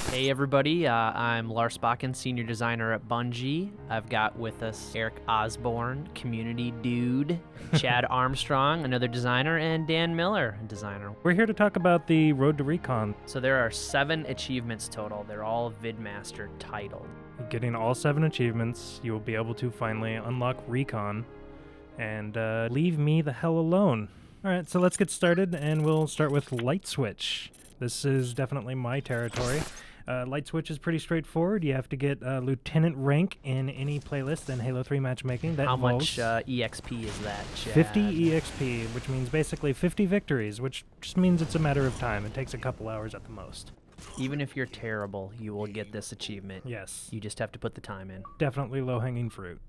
Hey everybody, I'm Lars Bakken, Senior Designer at Bungie. I've got with us Eric Osborne, Community Dude, Chad Armstrong, another designer, and Dan Miller, a designer. We're here to talk about the Road to Recon. So there are 7 achievements total. They're all VidMaster titled. Getting all 7 achievements, you will be able to finally unlock Recon and leave me the hell alone. Alright, so let's get started, and we'll start with Light Switch. This is definitely my territory. Light Switch is pretty straightforward. You have to get Lieutenant rank in any playlist in Halo 3 matchmaking. That How involves much EXP is that, Chad? 50 EXP, which means basically 50 victories, which just means it's a matter of time. It takes a couple hours at the most. Even if you're terrible, you will get this achievement. Yes. You just have to put the time in. Definitely low-hanging fruit.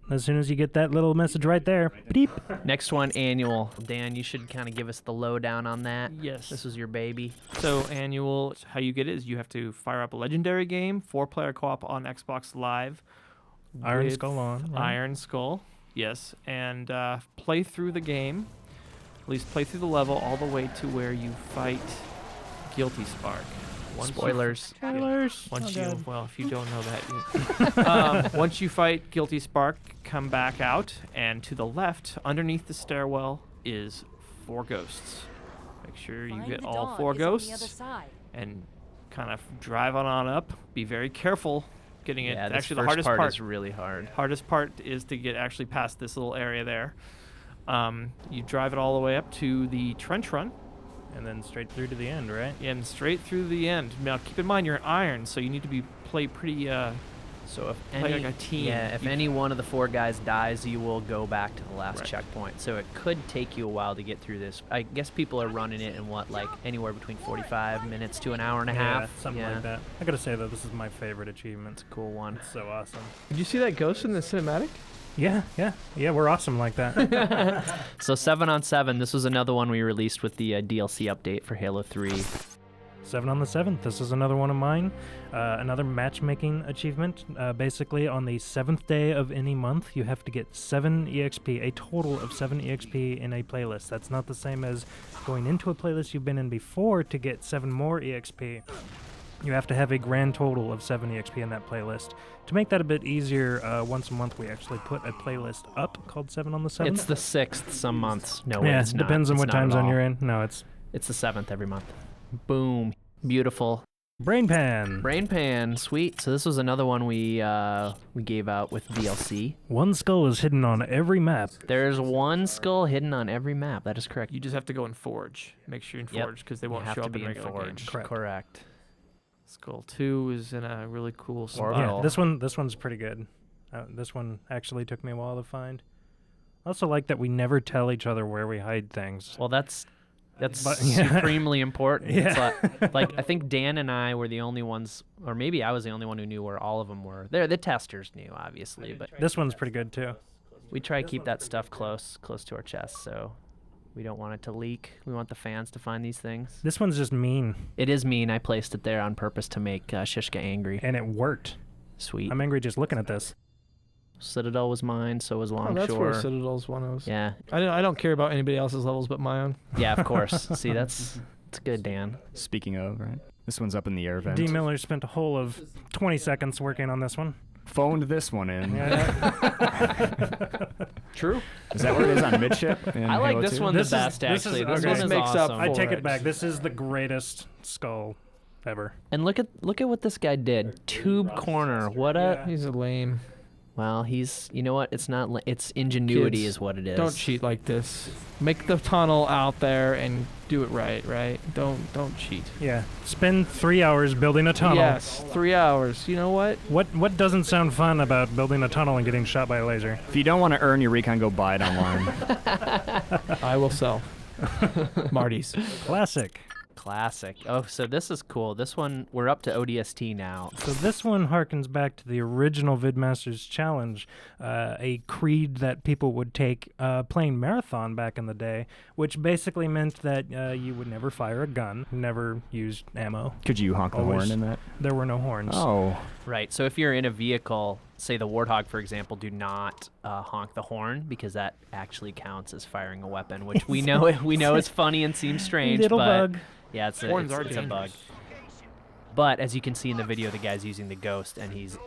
As soon as you get that little message right there, beep. Next one, annual. Dan, you should kind of give us the lowdown on that. Yes. This was your baby. So annual, how you get it is you have to fire up a legendary game, 4-player co-op on Xbox Live. Iron with Skull on. Right? Iron Skull, yes. And play through the game, at least play through the level all the way to where you fight Guilty Spark. Spoilers. Well, if you don't know that, once you fight Guilty Spark, come back out, and to the left, underneath the stairwell, is 4 ghosts. Make sure you get all 4 ghosts, and kind of drive on up. Be very careful getting it. Yeah, Actually, the the hardest part is really hard. Hardest part is to get actually past this little area there. You drive it all the way up to the trench run. And then straight through to the end, right? And straight through the end. Now, keep in mind, you're iron, so you need to play pretty, So if play any, like a team. Yeah, if any one of the 4 guys dies, you will go back to the last Right. checkpoint. So it could take you a while to get through this. I guess people are running it in like anywhere between 45 minutes to an hour and a half. Yeah, something like that. I gotta say, though, this is my favorite achievement. It's a cool one. It's so awesome. Did you see that ghost in the cinematic? Yeah, we're awesome like that. So 7 on 7, this was another one we released with the DLC update for Halo 3. 7 on the 7th. This is another one of mine. Another matchmaking achievement. Basically, on the 7th day of any month, you have to get 7 EXP, a total of 7 EXP in a playlist. That's not the same as going into a playlist you've been in before to get 7 more EXP. You have to have a grand total of 7 EXP in that playlist. To make that a bit easier, once a month we actually put a playlist up called 7 on the 7th. It's the 6th some months. No, yeah, it's not. depends on It's what not time at zone all. you're in. No, it's It's the 7th every month. Boom. Beautiful. Brain Pan. Brain Pan, sweet. So this was another one we gave out with DLC. One skull is hidden on every map. There's 1 skull hidden on every map. That is correct. You just have to go in Forge. Make sure you're in Forge, because they You won't have show to up be in in regular Forge. game. Correct. Skull 2 is in a really cool spot. Orbital. Yeah, this one's pretty good. This one actually took me a while to find. I also like that we never tell each other where we hide things. Well, that's But- yeah. supremely important. Yeah. It's like I think Dan and I were the only ones, or maybe I was the only one who knew where all of them were. The testers knew, obviously, but This one's pretty good too. we try to keep that stuff close to our chest, so we don't want it to leak. We want the fans to find these things. This one's just mean, It is mean. I placed it there on purpose to make Shishka angry. and it worked. Sweet. I'm angry just looking at this. Citadel was mine, so was Oh, that's where Longshore. Citadel's one of. Yeah, I don't care about anybody else's levels but my own. yeah, of course. See, that's good, Dan. Speaking of, right? This one's up in the air vent. D. Miller spent a whole of 20 seconds working on this one. Phoned this one in. True. Is that where it is on midship? in I like Halo this 2? one This the is- best, this is- actually. This okay. one This is makes up awesome. I take for it back. This is the greatest skull ever. And look at what this guy did. Tube corner. What a He's a lame. well. He's you know what? It's not. It's ingenuity Kids, is what it is. Don't cheat like this. Make the tunnel out there and do it right. Don't cheat. Yeah. Spend 3 hours building a tunnel. Yes, 3 hours. You know what? What doesn't sound fun about building a tunnel and getting shot by a laser? If you don't want to earn your recon, go buy it online. I will sell. Marty's. Classic. Classic. Oh, so this is cool. This one we're up to ODST now. So this one harkens back to the original VidMasters Challenge, a creed that people would take playing Marathon back in the day, which basically meant that you would never fire a gun, never use ammo. Could you honk the Always. horn in that? There were no horns. Oh. Right. So if you're in a vehicle say the Warthog, for example, do not honk the horn because that actually counts as firing a weapon, which we know is funny and seems strange. Little but bug. Yeah, it's a Horns are bug. dangerous. But as you can see in the video, the guy's using the ghost and he's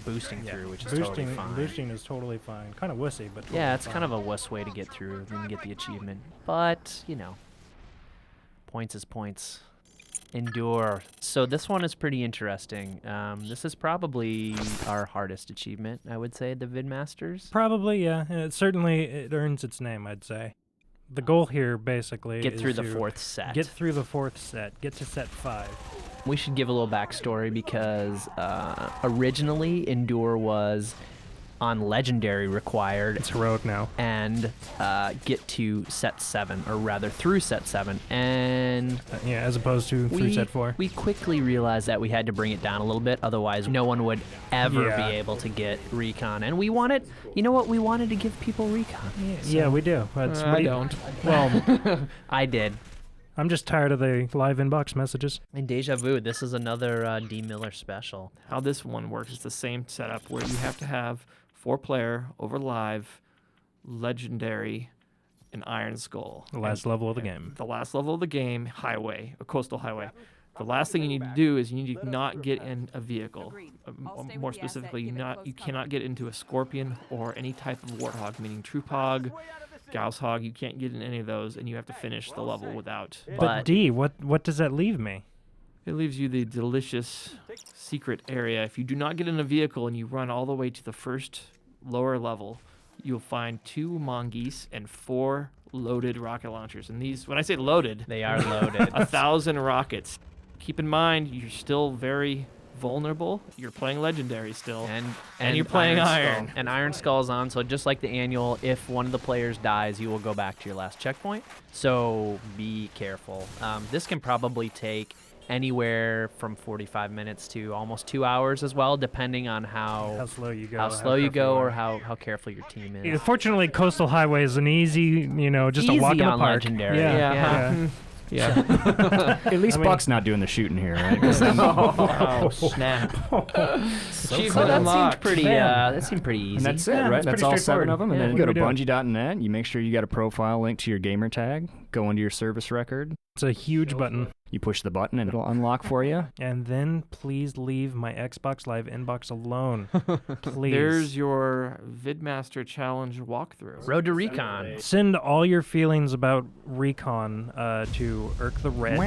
boosting through, which is totally fine. Boosting is totally fine. Kind of wussy, but totally Yeah, it's fine. kind of a wuss way to get through and get the achievement. But, you know, points is points. Endure. So this one is pretty interesting. This is probably our hardest achievement, I would say, the Vidmasters. Probably, yeah. It earns its name, I'd say. The goal here, basically, Get is through the to fourth set. Get through the fourth set. Get to set 5. We should give a little backstory because originally Endure was on Legendary required It's heroic now. and get to set 7, or rather through set 7. And Yeah, as opposed to through set 4. we quickly realized that we had to bring it down a little bit, otherwise no one would ever Yeah. be able to get Recon. And we wanted, you know what, we wanted to give people Recon. Yeah, we do. That's what I do you- don't. Well, I did. I'm just tired of the live inbox messages. And Deja Vu, this is another D. Miller special. How this one works is the same setup where you have to have 4-player over live, legendary, and Iron Skull. The last level of the game. The last level of the game, highway, a coastal highway. The last thing you need to do is you need to not get in a vehicle. More specifically, you cannot get into a Scorpion or any type of Warthog, meaning Troop Hog, Gauss Hog. You can't get in any of those, and you have to finish the level without. But D, what does that leave me? It leaves you the delicious secret area. If you do not get in a vehicle and you run all the way to the first lower level, you'll find 2 mongoose and 4 loaded rocket launchers. And these, when I say loaded, They are loaded. 1,000 rockets. Keep in mind, you're still very vulnerable. You're playing legendary still. And you're playing Iron. And Iron Skull's on, so just like the annual, if one of the players dies, you will go back to your last checkpoint. So be careful. This can probably take anywhere from 45 minutes to almost 2 hours as well, depending on How slow you go. how slow you careful go are. or how careful your team Yeah, is. fortunately, Coastal Highway is an easy, just Easy a walk in the on park. Legendary. Yeah. Yeah. Yeah. At least I mean- Buck's not doing the shooting here, right? 'Cause then- Oh, snap. So Achievement that seemed unlocked. pretty. That seemed pretty easy. And that's it, Yeah, right? it's That's pretty all 7 of them. And straightforward. then you Yeah, go to what do we Bungie.net. You make sure you got a profile link to your gamer tag. Go into your service record. It's a huge button. You push the button and it'll unlock for you. And then please leave my Xbox Live inbox alone. Please. There's your Vidmaster Challenge walkthrough. Road to Recon. Send all your feelings about Recon to Irk the Red.